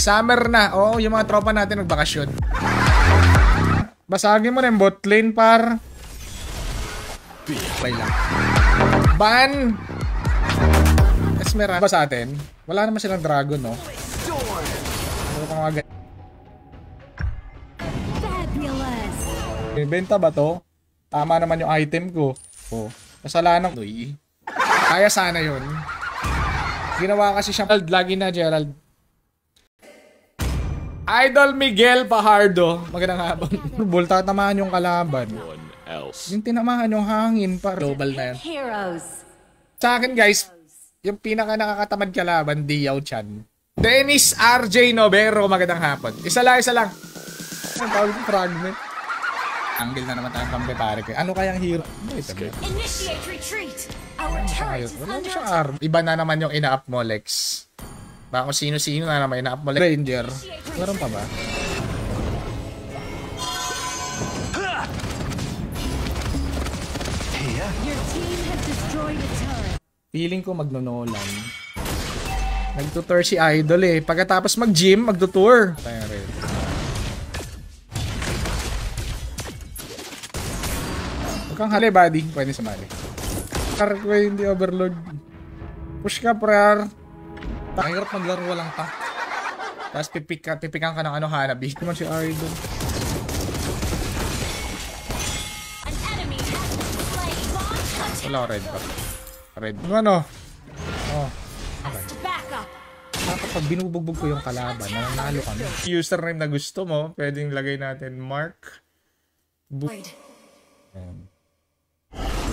Summer na. Oo, yung mga tropa natin nagbakasyon. Basagin mo na yung bot lane, par. Play lang. Ban! Esmeralda ba sa atin? Wala naman silang dragon, no? Ano ka mga benta ba to? Tama naman yung item ko. Oh, kasalanan ko. Kaya sana yun. Ginawa kasi siya. Lagi na, Gerald. Idol Miguel Pajardo. Magandang hapon. Bulta tamaan yung kalaban. Yung tinamaan yung hangin. Para global na yan. Sa akin, guys, yung pinaka nakakatamad kalaban, Diao Chan. Dennis RJ Novero. Magandang hapon. Isa lang. Ang tawag yung fragment. Angle na naman tayong pambepare ko. Ano kayang hero? Initiate retreat. Our turret is under attack. Iba na naman yung ina-up mo, Lex. Baka kung sino-sino na naman ina-up mo, Lex. Ranger. Meron pa ba? Your team has destroyed a turret. Feeling ko magnonolan. Nagtutour si Idol eh. Pagkatapos mag-gym, magtutour. Tayo rin. Huwag kang hali, buddy. Pwede sumali. Kark ko hindi overload. Push ka, prayer. Mahirap maglaro walang tank. Tapos pipikan ka ng ano, Hanabi. Hindi man si Idol. Wala ko red pa. Red. Ano? Oh. Okay. Dapat pag binubugbog ko yung kalaban, nanalo kami. Username na gusto mo, pwedeng lagay natin Mark.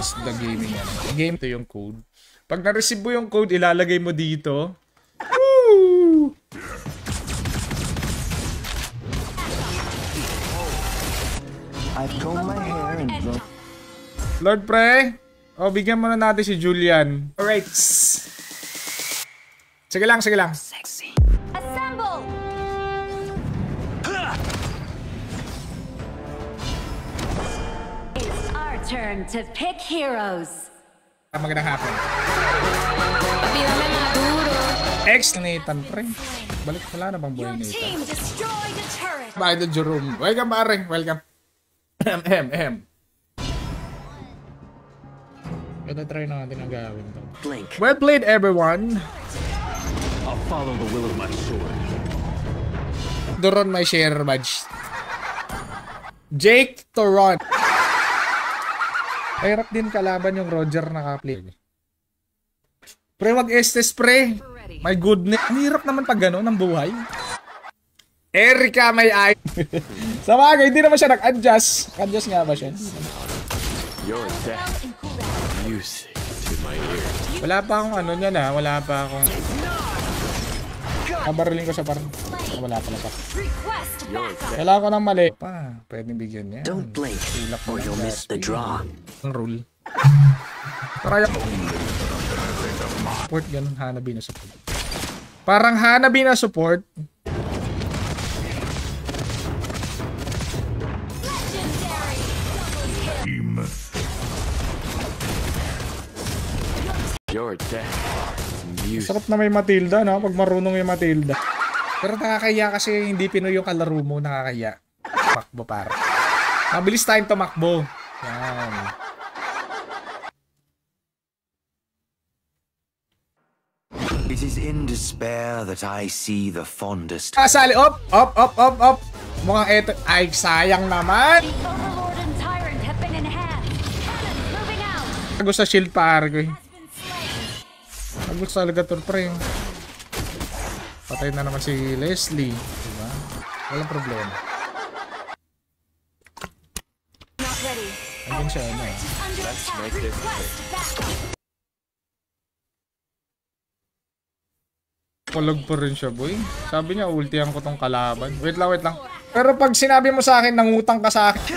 This the gaming yan. Game to yung code. Pag na-receive mo yung code, ilalagay mo dito. Woo! I've combed my hair and Lord Pre, bigyan mo na natin si Julian. Alright. Sige lang. Sexy. Assemble. It's our turn to pick heroes. Magandang hapon. Ex Nathan Pre. Balik, wala na bang boy Your Nathan? team destroyed a turret. Idol Jerome. Welcome, pare. Welcome. Ito try natin ang gawin to. blink. Well played, everyone. I'll follow the will of my sword. Doron may share badge. Jake Toron. Hirap din kalaban yung Roger naka-play. Pre, wag estes, pre. My goodness. Ang hirap naman pag gano'n ang buhay. Erika may eye. Sa bagay, hindi naman siya nag-adjust. Adjust nga ba siya? Your death. Music to my ears. Wala pa akong ano niyan ha. Wala pa akong... Kabariling ko sa parang... Wala pala pa. Kailangan ko ng mali. Pa, pwedeng bigyan niya. Don't blink or you'll miss the draw. Ang rule. Try support ganun, Hanabi na support. Parang Hanabi na support. Your death. Music. Sarap na may Matilda, no? Pag marunong yung Matilda. Pero nakakaya kasi hindi Pinoy yung kalaro mo, nakakaya. Makbo para. Mabilis tayong tumakbo. Yan. It is in despair that I see the fondest. Kasali, op! Mukhang eto, ay sayang naman. The Overlord and Tyrant have been enhanced. Cannons moving out. Tago sa shield par ko. Has been slain. Tago sa Alligator pre. Patay na naman si Leslie. Diba? Walang problema. Not ready. Andun siya, ano eh. Under attack. Request backup. Kulog pa rin siya, boy. Sabi niya, ultihan ko tong kalaban. Wait lang. Pero pag sinabi mo sa akin, nangutang ka sa akin.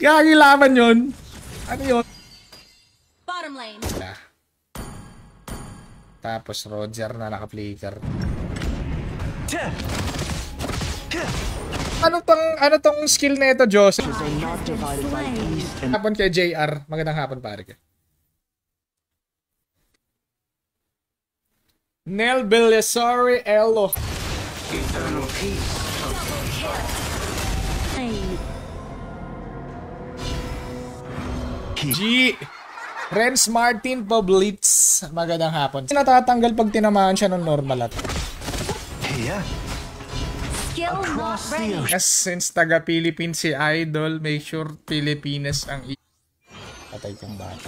Kaya kilaban yun. Ano yun? Bottom lane. Tapos Roger na naka-flicker. Ano tong skill na ito, Joseph? Hapon kay JR. Magandang hapon, pare. Nel Belisari Elo. Eternal peace. G. Renz Martin Poblitz. Magandang hapon. Natatanggal pag tinamaan siya ng normal at. Here. Skill not ready. Yes, since taga Philippines si Idol, make sure Pilipinas ang patay kang bata.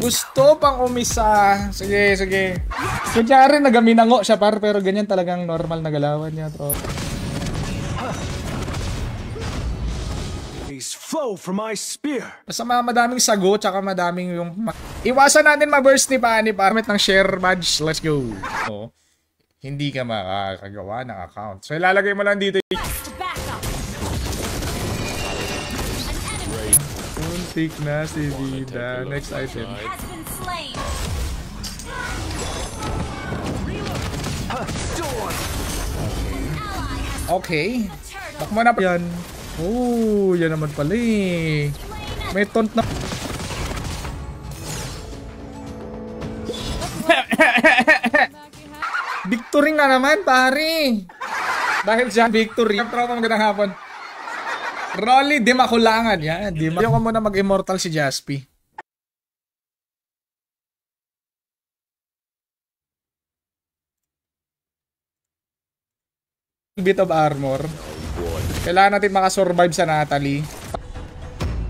Gusto pang umisa. Sige, sige. Kunyari nagaminango siya pero ganyan talagang normal na galawan niya, bro. Flow from my spear. Basta madaming sago, tsaka madaming yung... Iwasan natin ma-burst ni Pani Parmet ng share badge. Let's go. Oh, hindi ka makakagawa ng account. So ilalagay mo lang dito. Untik na si Vida. Next item. Okay. Bak mo na pa yan. Oh, yan naman pala eh. May taunt na. Victory nga naman, pare. Dahil dyan, victory. Tropa, magandang hapon. Rolly, di makulangan. Yan, di makulangan. Ayaw ko muna mag-immortal si Jaspi. Bit of armor. Kailangan natin makasurvive sa Natalie.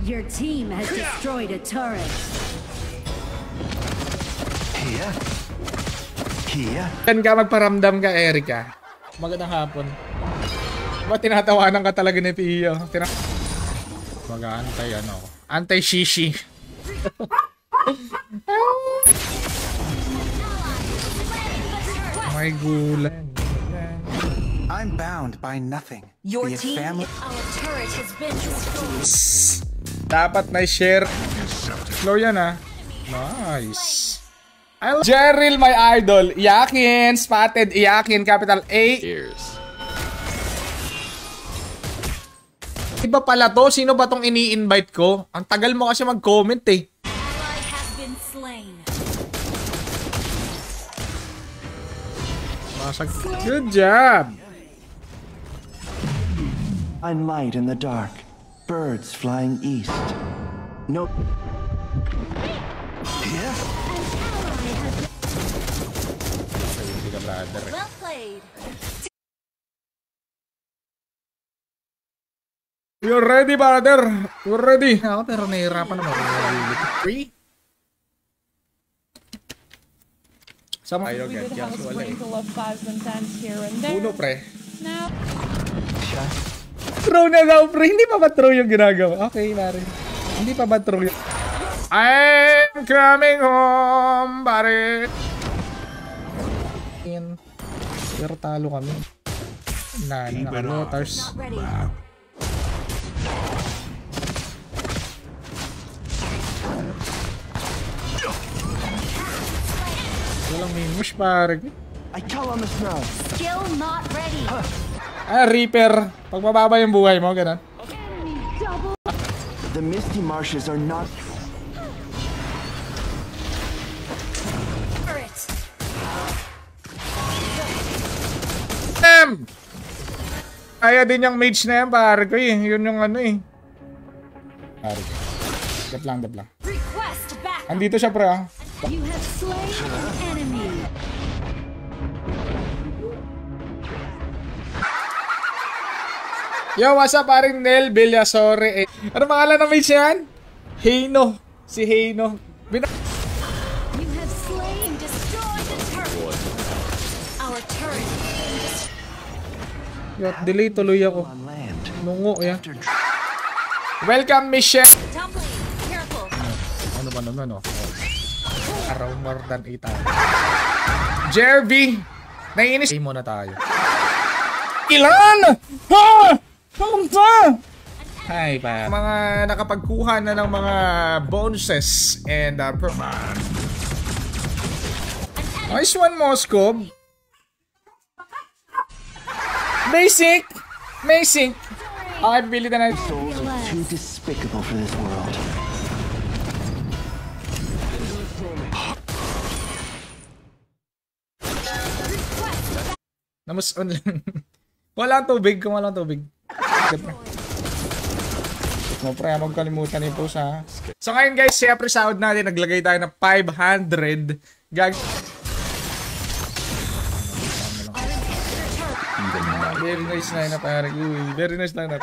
Your team has destroyed a turret. Here. Here. Yan ka, magparamdam ka, Erika. Magandang hapon. Ba't tinatawanan ka talaga ni Pio? Mag-aantay ano. Antay-shishi. May gulan. I'm bound by nothing. Your Be it team, family. our turret has been destroyed. Dapat na share. Slow yan ah. Nice. Jerril, my idol. Iyakin. Spotted. Iyakin. Capital A. Ears. Iba pala to. Sino ba tong ini-invite ko? Ang tagal mo kasi mag-comment eh. Ally has been slain. Good job. Find light in the dark. Birds flying east. No. Here. Well played. You're ready, brother. You're ready. Ako pero nahihirapan naman. 3. Sama kayo, We did have a sprinkle of 5s and 10s here and there. Uno, pre. Now, Throw na daw, pre. Hindi pa ba throw yung ginagawa? Okay, pare. Hindi pa ba throw yung... I'm coming home, pare. Pero talo kami. Naka-lotars. Not ready. Walang mimush, pare. I call on the snow. Skill not ready. Ah, Reaper. Pag mababa yung buhay mo, ganun. The misty marshes are not. Turret. Kaya din yung mage na yan, pare ko eh. Yun yung ano eh. Pare ko. Dap lang, dap lang. Request back. Andito siya, pre ah. You have slain an enemy. Yo, what's up, paring Nel Belisari? Ano pangalan ng mage yan? Heino. Si Heino. You have slain, destroyed the turret. Our turret has been destroyed. Yo, delay tuloy ako. On land. Nungo yan. After Welcome, Michelle. Tumbling. Careful. Ano ba naman, oh? Araw more than 8 hours. Jervy! Naiinis. Ay muna tayo. Ilan? Ha! Saan pa? Hi, pa. Mga nakapagkuha na ng mga bonuses and nice one, Moscow. Basic! Basic! Okay, bibili na natin. souls are too despicable for this world. Namus on lang. Walang tubig, kung walang tubig. No, pre, huwag kalimutan yung post, ha. So ngayon guys, siyempre sahod natin, naglagay tayo ng 500. Very nice line up, pare. Very nice line up.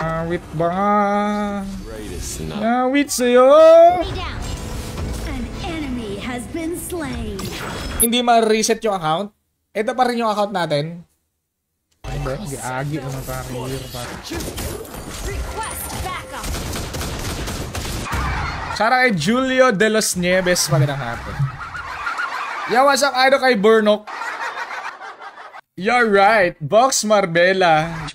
Awit ba nga? Awit sa'yo! An enemy has been slain. Hindi ma-reset yung account. Ito pa rin yung account natin. Hindi, giagi naman pare. Request backup. Sara kay Julio de los Nieves, magandang hapon. Yo, what's up, idol kay Burnok? You're right, Box Marbella.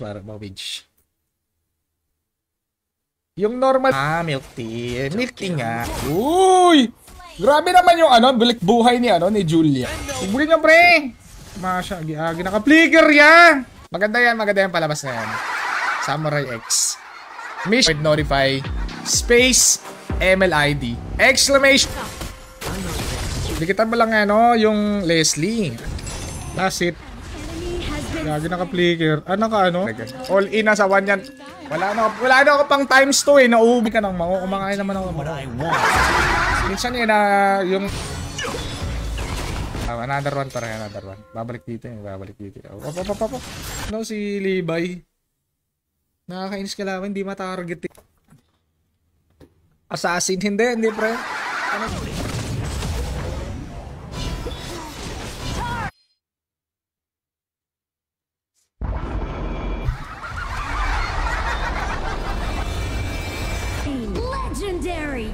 Yung normal... milk tea. Milk tea nga. Uy! Grabe naman yung balik buhay ni Julia. Ibigin nyo, pre! Masya, giagi. Naka-flicker yan! Maganda yan palabas na yan. Samurai X. Mission notify. Space MLID. Exclamation. Dikitan mo lang yung Leslie. That's it. Gagi naka-flicker. All in na sa 1 yan. Wala na ako pang times 2 eh. Nauubi ka ng mango. Kumakain naman ako. Minsan yun yung... another one. Babalik dito. Si Levi. Nakakainis ka lang. Hindi matarget. Assassin. Hindi pre. Legendary.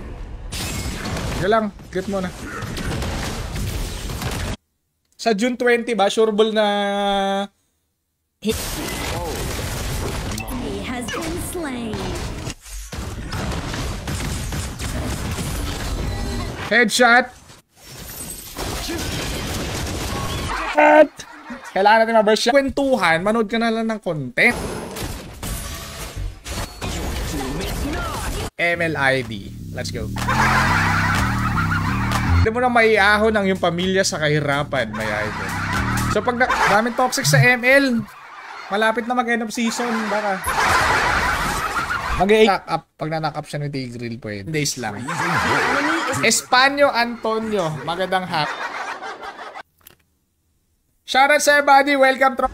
Sige lang, get mo na. Sa June 20 ba, sureball na... He has been slain. Headshot! Kailangan natin ma-burst siya. Kwentuhan, manood ka na lang ng content. MLID. Let's go. Hindi mo na maiahon ang yung pamilya sa kahirapan, may idol. So pag daming toxic sa ML, malapit na mag-end of season, baka. Mag-knock up. Pag na-knock up siya ng Tigreal, pwede. Days lang. Espanyo Antonio. Magandang hack. Shoutout sa everybody. Welcome to...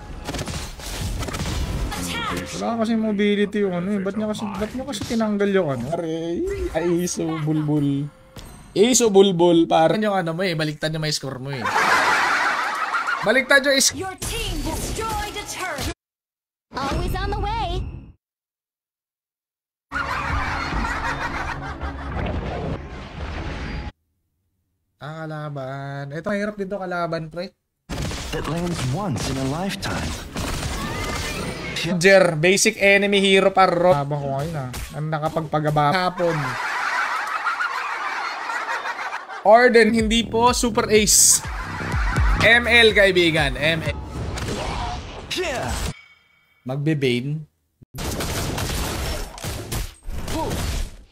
Wala kasi mobility yung ba't nyo kasi tinanggal yung Aray, Aiso bulbul. Aiso bulbul, parang yung baliktad yung may score mo eh. Baliktad yung Your team destroyed a turret. Always on the way. kalaban. Ito mahirap dito kalaban, pre. That lands once in a lifetime. Jer, basic enemy hero paro. Habang ko ngayon ang nakapagpagaba hapon. Orden, hindi po super ace. ML kaibigan, ML. Magbe-bane.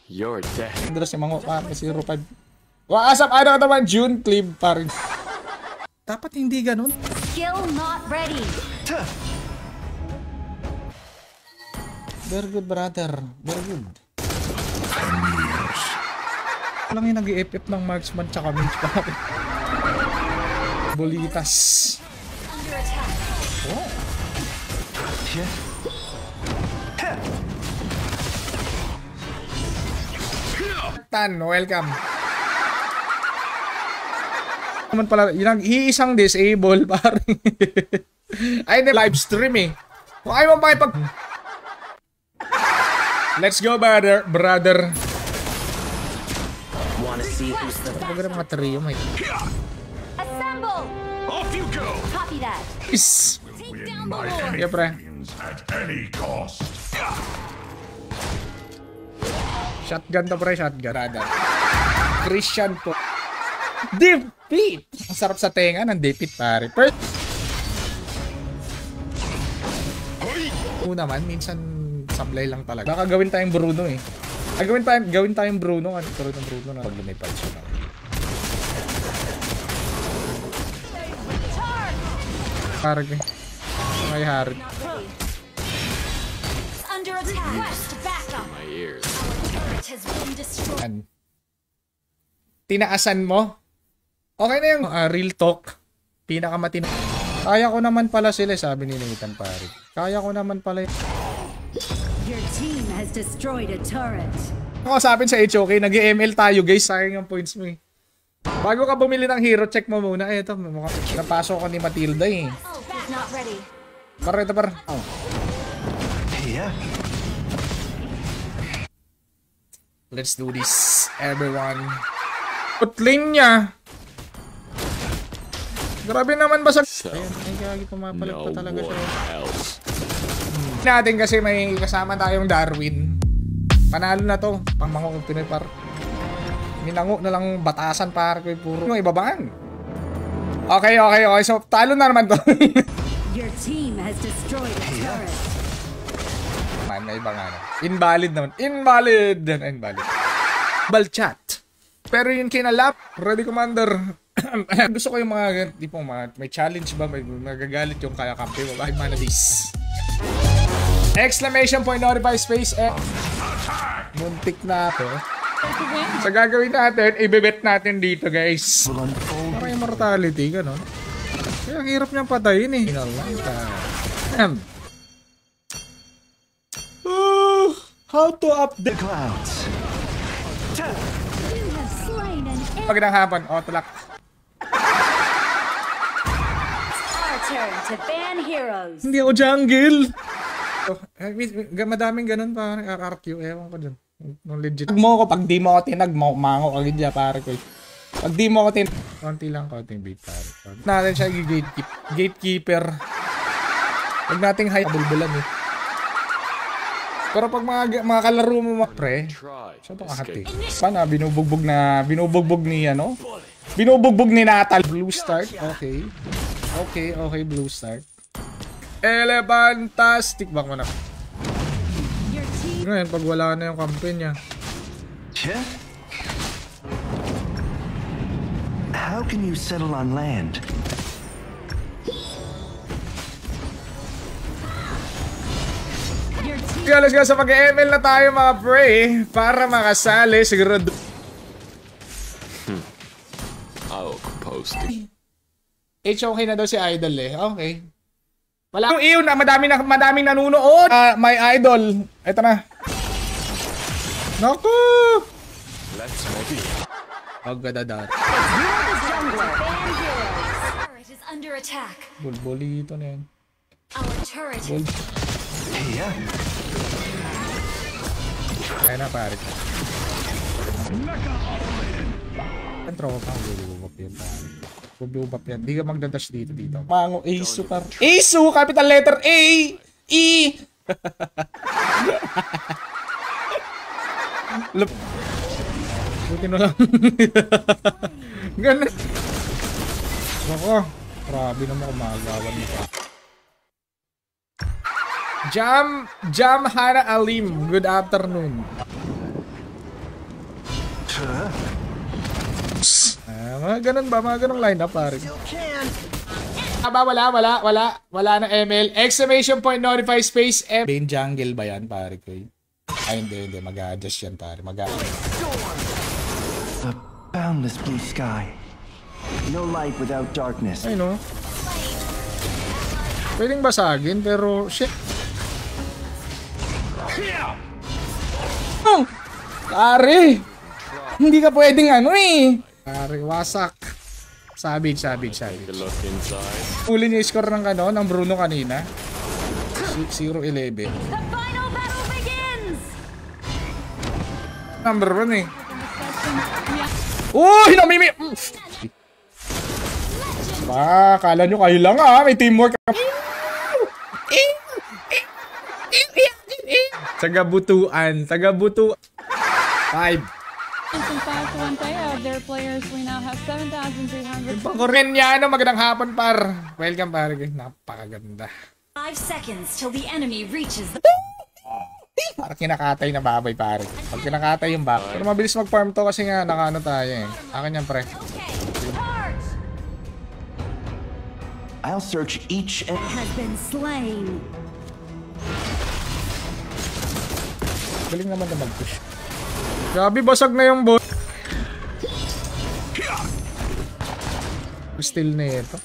You're dead. Andros yung mga pa, 05. Asap, ano ka naman, June, Clip pa rin. Dapat hindi ganun. Skill not ready. Very good, brother. Very good. Alam yung nag-i-FF ng marksman tsaka mage pa. Bolitas. Oh. Tan, welcome. Naman pala, yung iisang disable parang. Ay, hindi live stream eh. Kung ayaw mo pakipag... Let's go, brother. Wanna see who's the Pagkira mga trio, may... Assemble. Off you go! Copy that. Is... Take down the Lord. Yeah, pre. At any cost. Shotgun to, pre. Shotgun. Brother. Christian po. Defeat! Ang sarap sa tenga ng defeat, pare. Naman, minsan sablay lang talaga. Baka gawin tayong Bruno eh. Gawin tayong Bruno. Pero ng Bruno na pag lumipad siya. Parang eh. May Harit. Under attack. Request backup. My ears. Turret has been destroyed. Yan. Tinaasan mo? Okay na yung real talk. Pinakamatino. Kaya ko naman pala sila, sabi ni Nathan pare. Kaya ko naman pala. Your team has destroyed a turret. Ako sabi sa HOK, nag-ML tayo guys. Sayang yung points mo eh. Bago ka bumili ng hero, check mo muna. Eh, ito, napasok ko ni Matilda eh. Not ready. Par, ito par. Oh. Yeah. Let's do this, everyone. Putling niya. Grabe naman basag. Ayan, ay gagi, pumapalit pa talaga siya. Natin kasi may kasama tayong Darwin. Panalo na to. Pangmango kung Pinoy par. Minango na lang batasan par ko puro. Yung ibabangan. Okay. So, talo na naman to. Your team has destroyed a turret. Man, may iba nga na. Invalid naman. Invalid. Bal chat. Pero yun kinalap. Ready Commander. Gusto ko yung mga tipong mga may challenge ba, may magagalit yung kaya kampi mo. Bakit mana this? Exclamation point, notify space F. Muntik na ako. Sa gagawin natin, ibebet natin dito guys. Para yung mortality, gano'n. Kaya ang hirap niyang patayin eh. How to update The clouds. You have slain an enemy. Magandang hapon. O, tulak. Our turn to ban heroes. Hindi ako jungle. Madaming ganun pa. RRQ. Ewan ko dun. Legit. Pag mo ko, pag di mo ako tinag, mango agad dyan pare ko. Pag di mo ako tinag, konti lang konting beat pare. Natin siya gatekeeper. Huwag nating high bulbulan eh. Pero pag mga kalaro mo pre, siya itong ahati. Paano? Binubugbog ni ano? Binubugbog ni Natal. Blue start. Okay. Okay, blue start. Elefantastic. Bak mo na. Ngayon, pag wala na yung kampe niya. How can you settle on land? Kaya let's go sa pag-ML na tayo mga pre. Para makasali siguro. I'll post it. HOK na daw si Idol eh. Okay. Wala yung iyo na madaming nanunood. My idol. Ito na. Naku! Let's make it. Agadadat. Turret is under attack. Bulbulito na yan. Our turret is Yeah. Kaya na pare. Ang tropa. Bububap yan pare. Bububap yan. Di ka magdadash dito. Mango. Asu par. Asu! Capital letter A! E! Lup. Buti na lang. Ganun. Ako. Grabe naman kumagawan nito. Jam Hana Alim. Good afternoon. Mga ganun ba? Mga ganun line up pare. Wala na ML. Exclamation point, notify space M. Bane jungle ba yan pare ko? Ay hindi. Mag-a-adjust yan pare. The boundless blue sky. No light without darkness. Ay no. Pwedeng basagin pero shit. Oh, pare. Hindi ka pwedeng ano eh. Pare, wasak. Savage. Look inside. Uli niya score ng Bruno kanina. 0-11. the final battle begins. Number 1 eh. Uy, namimi. Kala nyo kayo lang may teamwork. Tagabutuan. 5. Their players, we now have 7,300. Koreanyano, magandang hapon par. Welcome pare. Napakaganda. 5 seconds till the enemy reaches the Parang kinakatay na babay pare. Pag kinakatay yung back. Pero mabilis mag-farm to kasi nga nakano tayo eh. Akin yan pre. I'll search each and... Has been slain. Galing naman na mag-push. Grabe, basag na yung bot. Still na ito.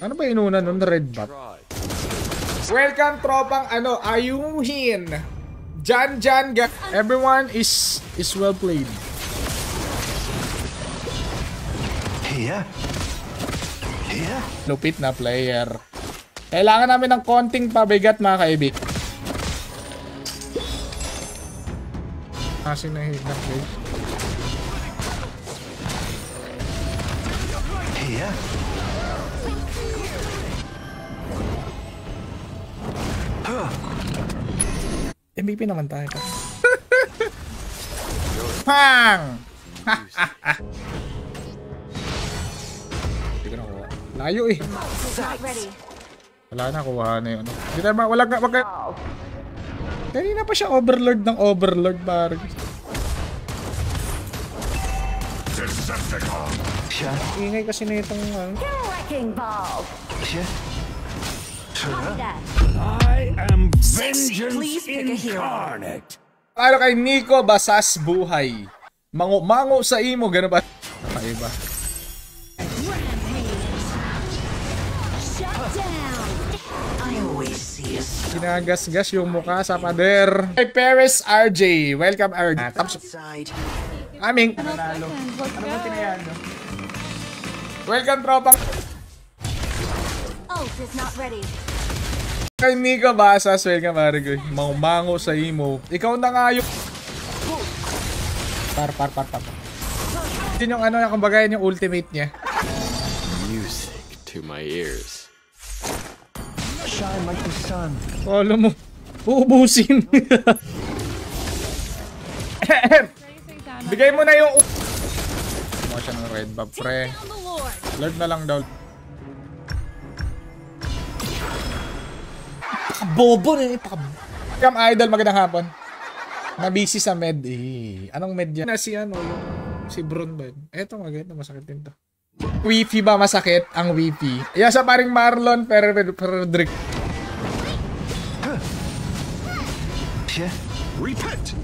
Ano ba inuna nun? Red buff. Welcome, tropang ayuhin. Jan. Everyone is well played. Here. Lupit na player. Kailangan namin ng konting pabigat, mga kaibig. Kasi nahihig na play. Here. MVP naman tayo. Pang! Hindi ko nakuha. Layo eh. Wala na, kuha na yun. Hindi tayo wag ka. Kanina pa siya overlord ng overlord, parang. Ingay kasi na itong Wrecking ball. Copy that. I am vengeance incarnate. Para kay Nico Basas buhay. Mango sa imo, gano'n ba? Kakaiba. Shut down. I always see us Ginagasgas yung mukha sa pader. Hey, Paris RJ. Welcome, RJ. outside. Aming. Ano ba Tinayano? Welcome, tropang. Ult is not ready. Kay Nico Basas. Welcome, RJ. Mango sa imo. Ikaw na nga yung... Par. Yun yung kumbaga yung ultimate niya. Music to my ears. Shine like the sun. Alam mo, uubusin. Bigay mo na yung... Mo siya ng red buff, pre. Lord na lang daw. Bobo na ito. Welcome, idol. Magandang hapon. Na-busy sa med. Anong med yan? Si si Bron ba? Eto, maganda. Masakit din to. Wifi ba masakit? Ang wifi. Iya sa paring Marlon Frederick. Repent.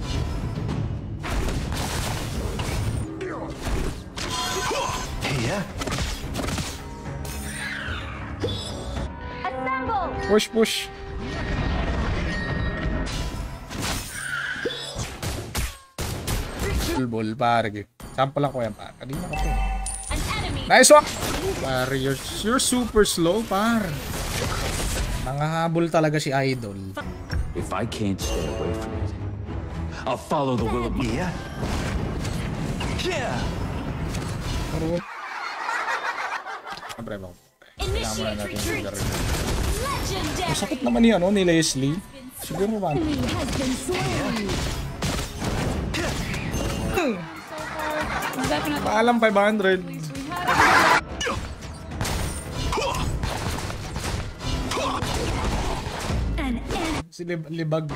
Here. Assemble. Push. Ball, pare. Sample lang ko yan, pare. Kanina ka po. Nice one! Pare, you're super slow, pare. Nangahabol talaga si Idol. If I can't stay away from it, I'll follow the will of my... Yeah. Pero... Abre mo. Kailangan muna natin yung garin. Masakit naman yan, ni Leslie. Siguro ba? Paalam 500. Si Libag.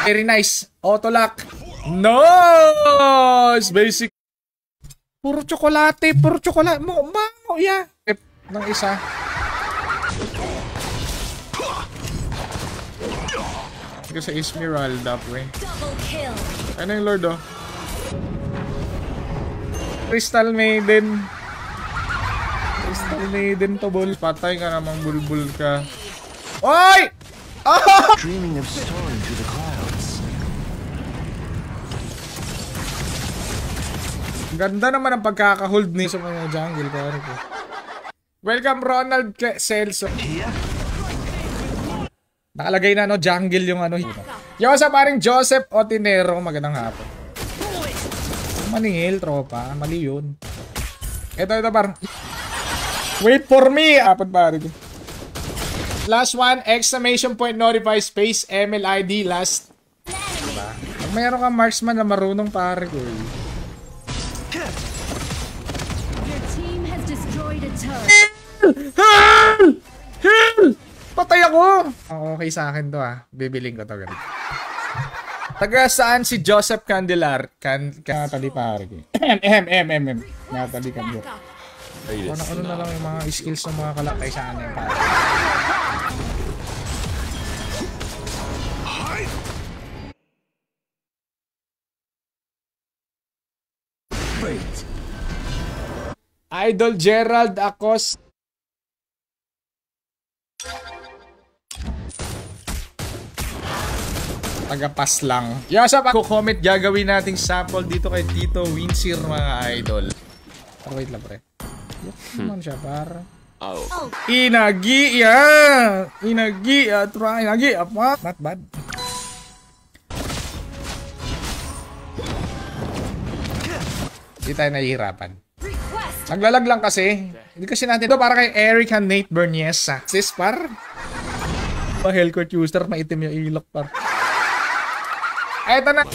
Very nice. Auto lock. Nice! Basic. Puro tsokolate. Mango, yeah. Ng isa. Ito sa Esmeralda, pre. Ano yung Lord, oh? Crystal Maiden to, bol. Patay ka namang bulbul ka. Oy! Oh! Dreaming of soaring through the clouds. Ganda naman ang pagkaka-hold ni sa mga jungle, pare ko. Welcome, Ronald Celso. Nakalagay na jungle yung Yo, sa paring Joseph Otinero, magandang hapon. Maningil, tropa. Mali yun. Ito, par. Wait for me! Apat, pare. Last one, exclamation point, notify, space, MLID, last. Diba? Pag mayroon kang marksman na marunong, pare ko. Your team has destroyed a turret. Hell! Patay ako! Okay sa akin to, bibiling ko to. Taga saan si Joseph Candelar? Natalie, pare ko. Natalie Candelar. Ano na lang yung mga skills ng mga kalakay sa akin. Idol Gerald Acos. Tagapas lang. Yung sa pag-comment, gagawin nating sample dito kay Tito Winsir, mga idol. Pero wait lang, pre. Naman siya, para. Inagi, yeah! Inagi, try. Inagi, apa? Not bad. Hindi tayo nahihirapan. Naglalag lang kasi. Hindi kasi natin ito para kay Eric and Nate Berniesa. Sis, par. Pa Hellcourt user, maitim yung ilok, par. Eto na.